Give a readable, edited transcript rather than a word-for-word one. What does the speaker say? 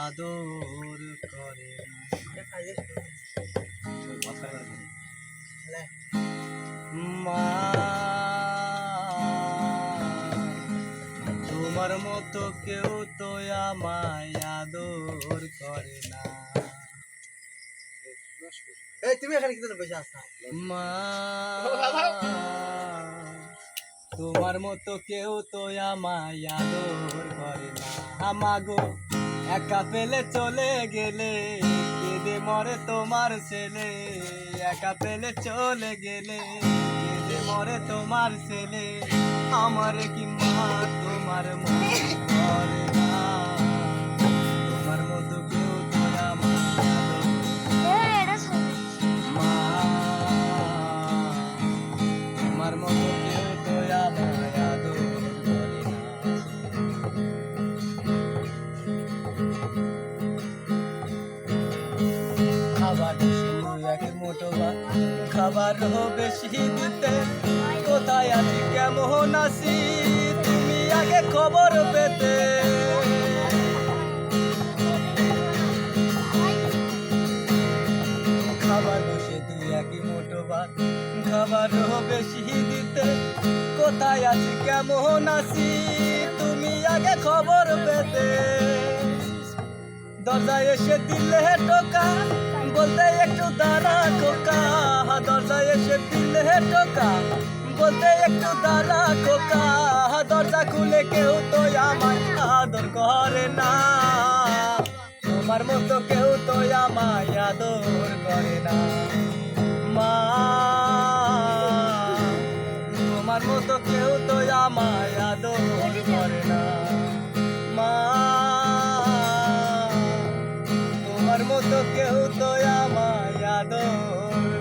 আদর করে না। মা তোমার মতো কেউ তো আমায় আদর করে না। তুমি এখানে কি বসে আছো? মা তোমার মতো কেউ তো আমায় আদর করে না। আমাগো একা পেলে চলে গেলে কেঁদে মরে তোমার ছেলে। একা পেলে চলে গেলে কেঁদে মরে তোমার ছেলে। আমার কি মা তোমার মনে করে না? তোমার মতো কেউ তো আমায় আদর মা তোমার মতো কেউ তো আমায় আদর করে না। খাবার এক মুঠো ভাত খাবারও বেশি দিতে। কোথায় আছি কেমন আছি তুমি আগে খবর পেতে। খাবার বসে তুই একই মুঠো ভাত খাবারও বেশি দিতে। কোথায় আছি কেমন আছি তুমি আগে খবর পেতে। দরজায় এসে দিলে টোকা বলতে একটু দাঁড়া খোকা। দরজায় এসে দিলে টোকা বলতে একটু দাঁড়া খোকা। দরজা খুলে কেউ তো আমায় আদর করে না। তোমার মতো কেউ তো আমায় আদর করে না। মা তোমার মতো কেউ তো আমায় আদর করে না। মা তোমার মতো কেউ তো আমায় আদর